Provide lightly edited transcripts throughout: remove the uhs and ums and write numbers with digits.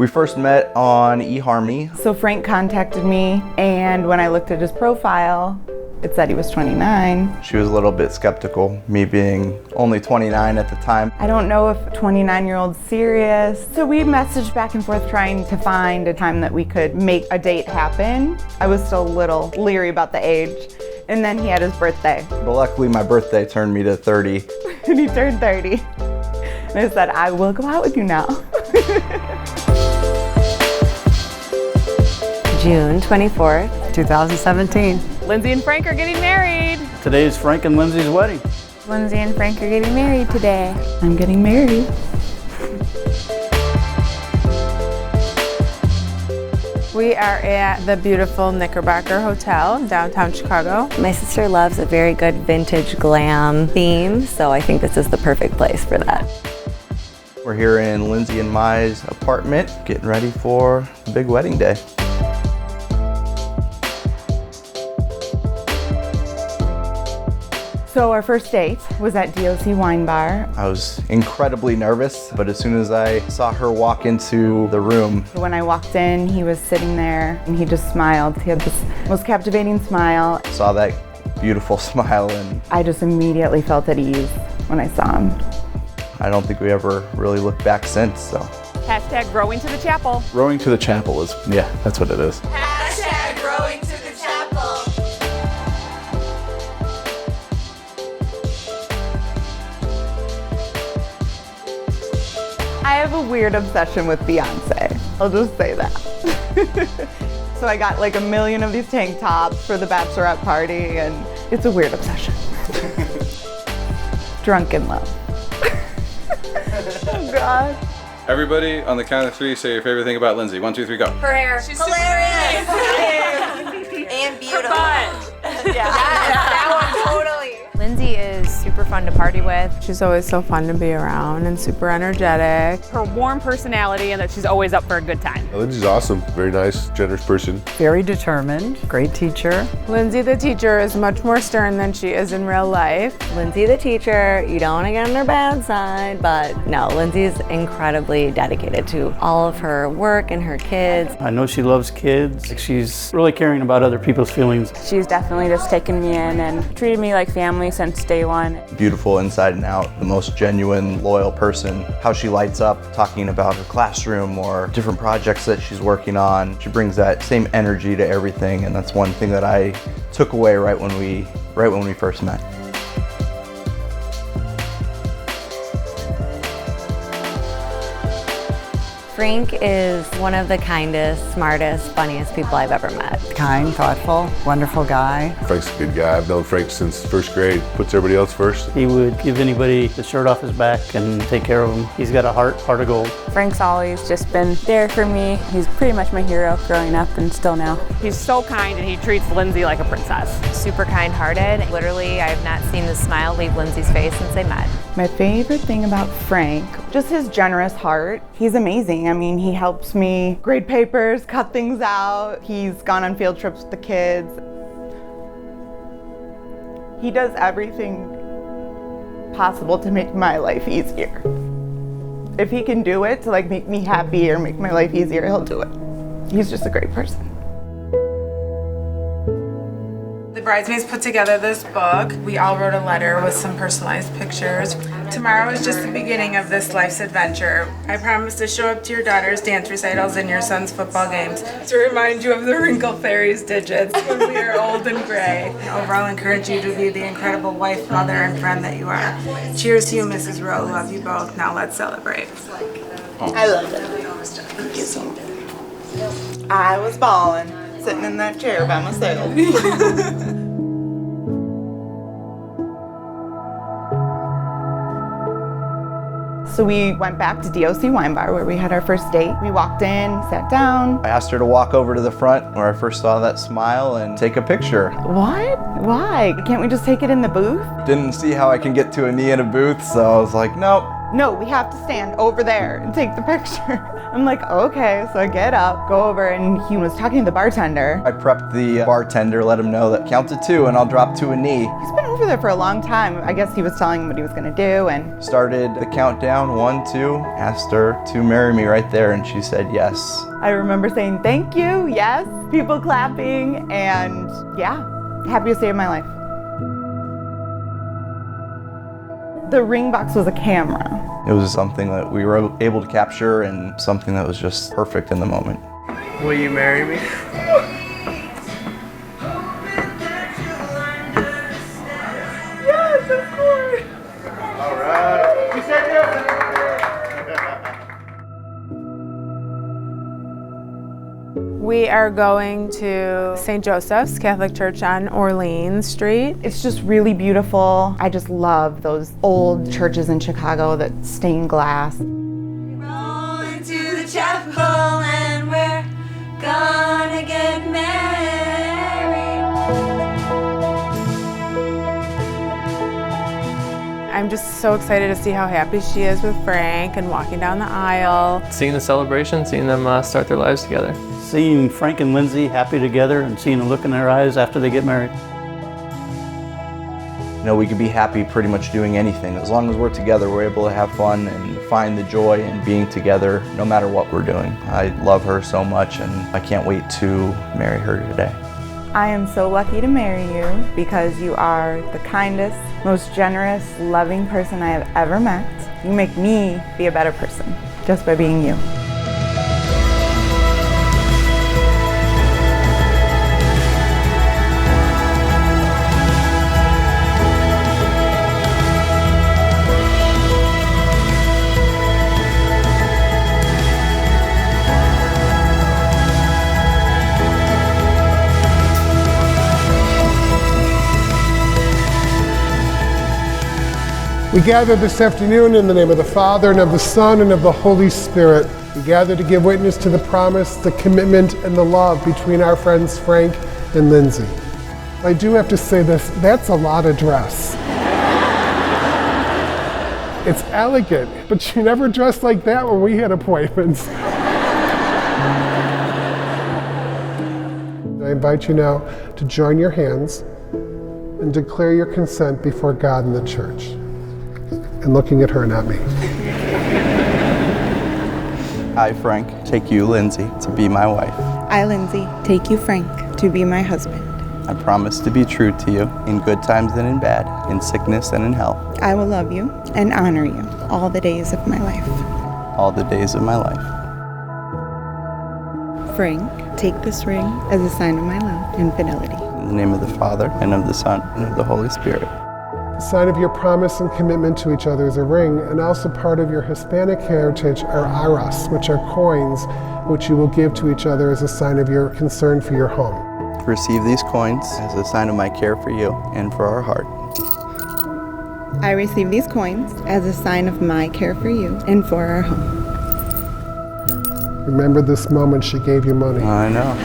We first met on eHarmony. So Frank contacted me, and when I looked at his profile, it said he was 29. She was a little bit skeptical, me being only 29 at the time. I don't know if a 29-year-old's serious. So we messaged back and forth trying to find a time that we could make a date happen. I was still a little leery about the age. And then he had his birthday. But luckily my birthday turned me to 30. And he turned 30. And I said, I will go out with you now. June 24th, 2017. Lynsey and Frank are getting married. Today is Frank and Lynsey's wedding. Lynsey and Frank are getting married today. I'm getting married. We are at the beautiful Knickerbocker Hotel in downtown Chicago. My sister loves a very good vintage glam theme, so I think this is the perfect place for that. We're here in Lynsey and Mai's apartment, getting ready for the big wedding day. So our first date was at DOC Wine Bar. I was incredibly nervous, but as soon as I saw her walk into the room. When I walked in, he was sitting there and he just smiled. He had this most captivating smile. Saw that beautiful smile and I just immediately felt at ease when I saw him. I don't think we ever really looked back since, so. Hashtag rowing to the chapel. Rowing to the chapel is, yeah, that's what it is. Hashtag rowing to the chapel. I have a weird obsession with Beyonce. I'll just say that. So I got like a million of these tank tops for the bachelorette party, and it's a weird obsession. Drunk in love. Oh God. Everybody, on the count of three, say your favorite thing about Lynsey. 1, 2, 3, go. Her hair. She's hilarious. And beautiful. That one totally. Lynsey is super fun to party with. She's always so fun to be around and super energetic. Her warm personality and that she's always up for a good time. Lynsey's awesome. Very nice, generous person. Very determined, great teacher. Lynsey the teacher is much more stern than she is in real life. Lynsey the teacher, you don't want to get on her bad side, but no, Lynsey's incredibly dedicated to all of her work and her kids. I know she loves kids. She's really caring about other people's feelings. She's definitely just taken me in and treated me like family since day one. Beautiful inside and out, the most genuine, loyal person. How she lights up talking about her classroom or different projects that she's working on. She brings that same energy to everything, and that's one thing that I took away right when we first met. Frank is one of the kindest, smartest, funniest people I've ever met. Kind, thoughtful, wonderful guy. Frank's a good guy. I've known Frank since first grade. Puts everybody else first. He would give anybody the shirt off his back and take care of them. He's got a heart of gold. Frank's always just been there for me. He's pretty much my hero growing up and still now. He's so kind and he treats Lynsey like a princess. Super kind-hearted. Literally, I have not seen the smile leave Lynsey's face since they met. My favorite thing about Frank, just his generous heart. He's amazing. I mean, he helps me grade papers, cut things out. He's gone on field trips with the kids. He does everything possible to make my life easier. If he can do it to like make me happy or make my life easier, he'll do it. He's just a great person. The bridesmaids put together this book. We all wrote a letter with some personalized pictures. Tomorrow is just the beginning of this life's adventure. I promise to show up to your daughter's dance recitals and your son's football games to remind you of the Wrinkle Fairy's digits when we are old and gray. Overall, encourage you to be the incredible wife, mother, and friend that you are. Cheers to you, Mrs. Rowe. Love you both. Now let's celebrate. I love it. Thank you so much. I was bawling, sitting in that chair by myself. So we went back to DOC Wine Bar where we had our first date. We walked in, sat down. I asked her to walk over to the front where I first saw that smile and take a picture. What? Why? Can't we just take it in the booth? Didn't see how I can get to a knee in a booth, so I was like, nope. No, we have to stand over there and take the picture. I'm like, okay, so I get up, go over, and he was talking to the bartender. I prepped the bartender, let him know that count to 2 and I'll drop to a knee. He's been over there for a long time. I guess he was telling him what he was gonna do, and Started the countdown, 1, 2, asked her to marry me right there, and she said yes. I remember saying thank you, yes, people clapping, and yeah, happiest day of my life. The ring box was a camera. It was something that we were able to capture and something that was just perfect in the moment. Will you marry me? Yes, of course. All right. You said yes. We are going to St. Joseph's Catholic Church on Orleans Street. It's just really beautiful. I just love those old churches in Chicago that stained glass. Roll into the chapel and we're gonna get married. I'm just so excited to see how happy she is with Frank and walking down the aisle. Seeing the celebration, seeing them start their lives together. Seeing Frank and Lynsey happy together and seeing the look in their eyes after they get married. You know, we could be happy pretty much doing anything. As long as we're together, we're able to have fun and find the joy in being together no matter what we're doing. I love her so much and I can't wait to marry her today. I am so lucky to marry you because you are the kindest, most generous, loving person I have ever met. You make me be a better person just by being you. We gather this afternoon in the name of the Father, and of the Son, and of the Holy Spirit. We gather to give witness to the promise, the commitment, and the love between our friends Frank and Lynsey. I do have to say this, that's a lot of dress. It's elegant, but she never dressed like that when we had appointments. I invite you now to join your hands and declare your consent before God and the church. And looking at her, not me. I, Frank, take you, Lynsey, to be my wife. I, Lynsey, take you, Frank, to be my husband. I promise to be true to you in good times and in bad, in sickness and in health, I will love you and honor you all the days of my life. all the days of my life. Frank, take this ring as a sign of my love and fidelity. In the name of the Father, and of the Son, and of the Holy Spirit. The sign of your promise and commitment to each other is a ring, and also part of your Hispanic heritage are aras, which are coins, which you will give to each other as a sign of your concern for your home. Receive these coins as a sign of my care for you and for our heart. I receive these coins as a sign of my care for you and for our home. Remember this moment she gave you money. I know.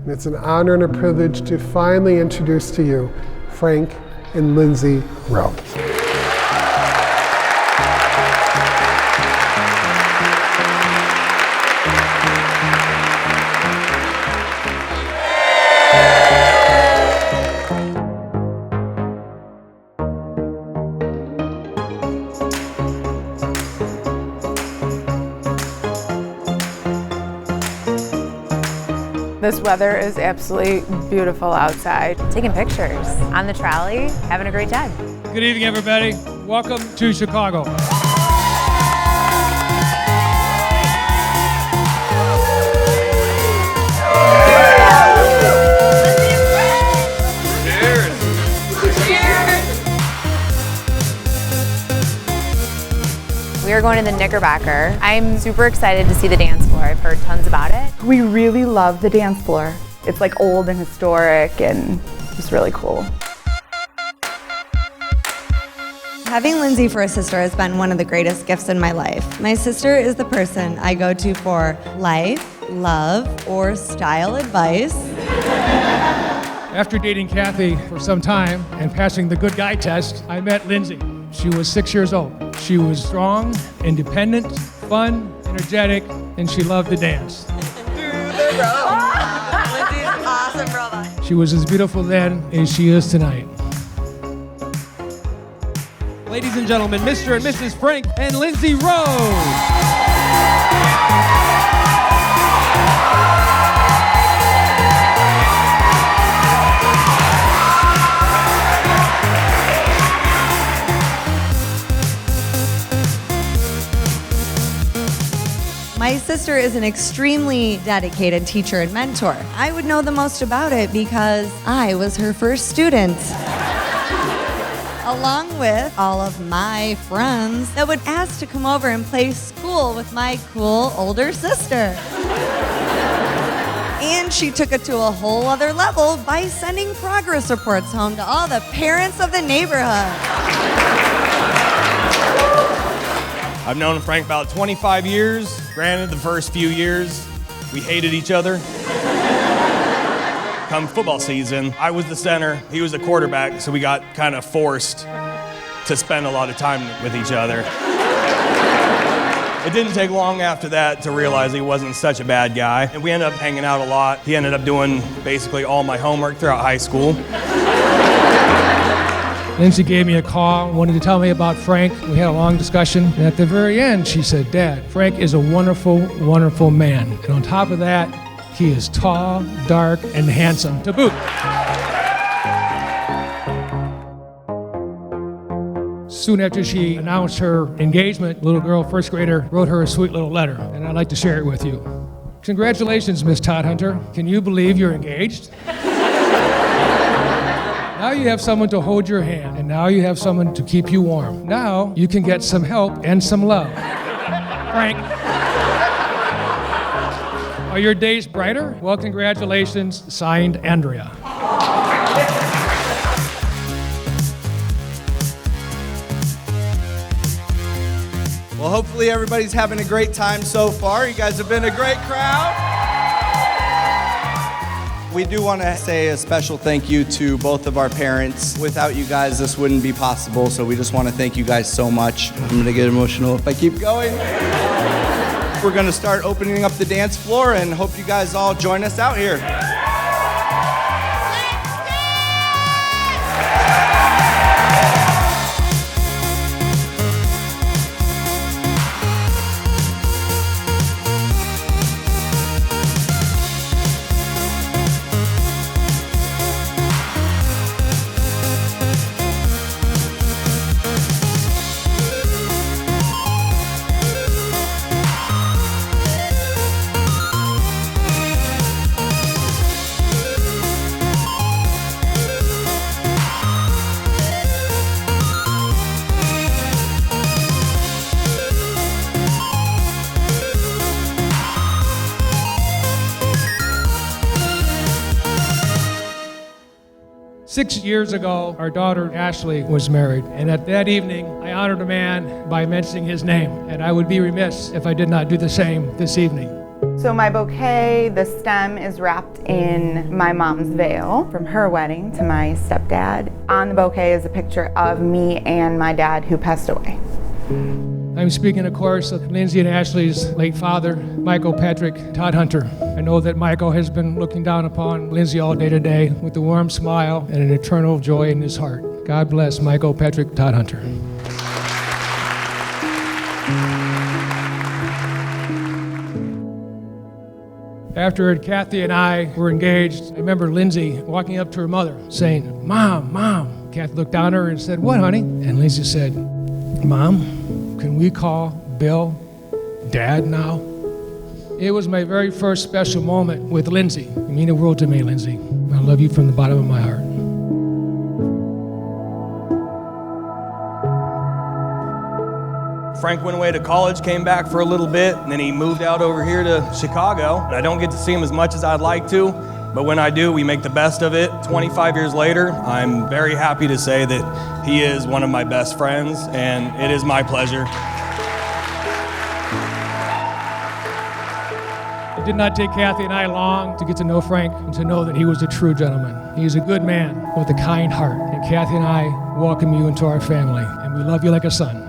And it's an honor and a privilege to finally introduce to you Frank and Lynsey Rowe. This weather is absolutely beautiful outside. Taking pictures on the trolley, having a great time. Good evening, everybody. Welcome to Chicago. We are going to the Knickerbocker. I'm super excited to see the dance floor. I've heard tons about it. We really love the dance floor. It's like old and historic and just really cool. Having Lynsey for a sister has been one of the greatest gifts in my life. My sister is the person I go to for life, love, or style advice. After dating Kathy for some time and passing the good guy test, I met Lynsey. She was 6 years old. She was strong, independent, fun, energetic, and she loved to dance. Through Lindsay's awesome brother. She was as beautiful then as she is tonight. Ladies and gentlemen, Mr. and Mrs. Frank and Lynsey Rose. My sister is an extremely dedicated teacher and mentor. I would know the most about it because I was her first student. Along with all of my friends that would ask to come over and play school with my cool older sister. And she took it to a whole other level by sending progress reports home to all the parents of the neighborhood. I've known Frank about 25 years. Granted, the first few years, we hated each other. Come football season, I was the center, he was the quarterback, so we got kind of forced to spend a lot of time with each other. It didn't take long after that to realize he wasn't such a bad guy. And we ended up hanging out a lot. He ended up doing basically all my homework throughout high school. Lynsey gave me a call, wanted to tell me about Frank. We had a long discussion, and at the very end, she said, "Dad, Frank is a wonderful, wonderful man. And on top of that, he is tall, dark, and handsome to boot." Soon after she announced her engagement, little girl, first grader, wrote her a sweet little letter, and I'd like to share it with you. "Congratulations, Miss Todhunter. Can you believe you're engaged? Now you have someone to hold your hand, and now you have someone to keep you warm. Now you can get some help and some love. Frank, are your days brighter? Well, congratulations, signed, Andrea." Well, hopefully everybody's having a great time so far. You guys have been a great crowd. We do want to say a special thank you to both of our parents. Without you guys, this wouldn't be possible, so we just want to thank you guys so much. I'm going to get emotional if I keep going. We're going to start opening up the dance floor and hope you guys all join us out here. Six years ago, our daughter Ashley was married, and at that evening, I honored a man by mentioning his name, and I would be remiss if I did not do the same this evening. So my bouquet, the stem is wrapped in my mom's veil from her wedding to my stepdad. On the bouquet is a picture of me and my dad who passed away. I'm speaking, of course, of Lynsey and Ashley's late father, Michael Patrick Todhunter. I know that Michael has been looking down upon Lynsey all day today with a warm smile and an eternal joy in his heart. God bless Michael Patrick Todhunter. After Kathy and I were engaged, I remember Lynsey walking up to her mother saying, "Mom, Mom." Kathy looked down at her and said, "What, honey?" And Lynsey said, "Mom, can we call Bill Dad now?" It was my very first special moment with Lynsey. You mean the world to me, Lynsey. I love you from the bottom of my heart. Frank went away to college, came back for a little bit, and then he moved out over here to Chicago. And I don't get to see him as much as I'd like to, but when I do, we make the best of it. 25 years later, I'm very happy to say that he is one of my best friends, and it is my pleasure. It did not take Kathy and I long to get to know Frank and to know that he was a true gentleman. He is a good man with a kind heart. And Kathy and I welcome you into our family, and we love you like a son.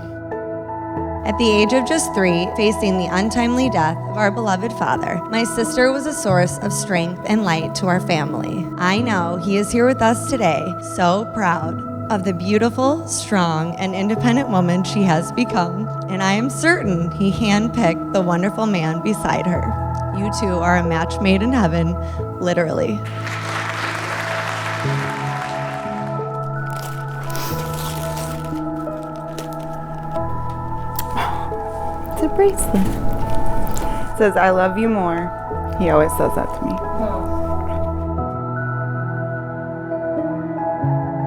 At the age of just 3, facing the untimely death of our beloved father, my sister was a source of strength and light to our family. I know he is here with us today, so proud of the beautiful, strong, and independent woman she has become, and I am certain he handpicked the wonderful man beside her. You two are a match made in heaven, literally. It's a bracelet. It says, I love you more. He always says that to me.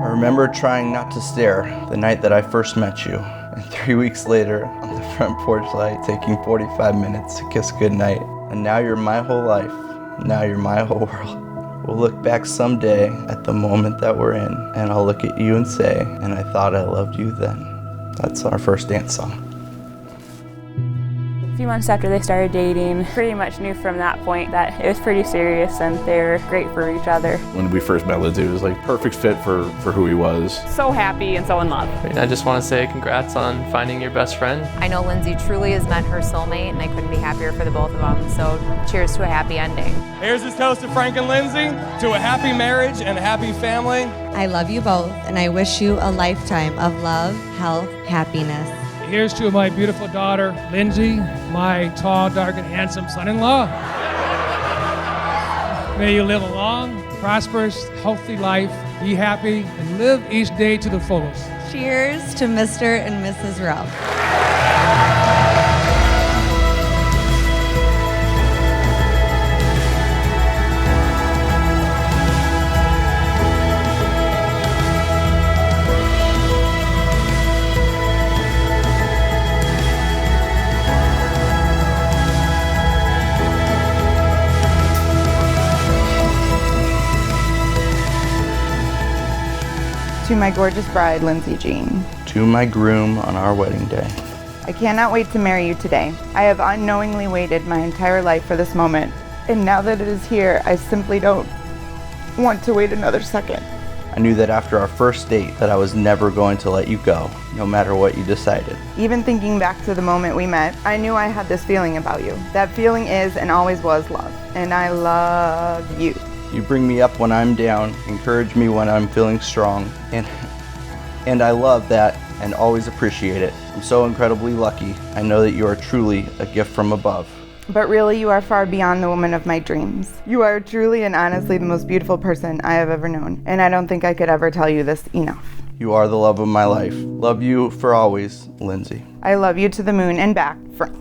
I remember trying not to stare the night that I first met you, and 3 weeks later, on the front porch light, taking 45 minutes to kiss goodnight. And now you're my whole life. Now you're my whole world. We'll look back someday at the moment that we're in, and I'll look at you and say, and I thought I loved you then. That's our first dance song. A few months after they started dating, pretty much knew from that point that it was pretty serious and they were great for each other. When we first met Lynsey, it was like perfect fit for who he was. So happy and so in love. I just want to say congrats on finding your best friend. I know Lynsey truly has met her soulmate, and I couldn't be happier for the both of them. So cheers to a happy ending. Here's his toast to Frank and Lynsey, to a happy marriage and a happy family. I love you both, and I wish you a lifetime of love, health, happiness. Here's to my beautiful daughter, Lynsey, my tall, dark, and handsome son-in-law. May you live a long, prosperous, healthy life, be happy, and live each day to the fullest. Cheers to Mr. and Mrs. Rowe. To my gorgeous bride, Lynsey Jean. To my groom on our wedding day. I cannot wait to marry you today. I have unknowingly waited my entire life for this moment, and now that it is here, I simply don't want to wait another second. I knew that after our first date that I was never going to let you go, no matter what you decided. Even thinking back to the moment we met, I knew I had this feeling about you. That feeling is and always was love, and I love you. You bring me up when I'm down, encourage me when I'm feeling strong, and I love that and always appreciate it. I'm so incredibly lucky. I know that you are truly a gift from above. But really, you are far beyond the woman of my dreams. You are truly and honestly the most beautiful person I have ever known, and I don't think I could ever tell you this enough. You are the love of my life. Love you for always, Lynsey. I love you to the moon and back, Frank.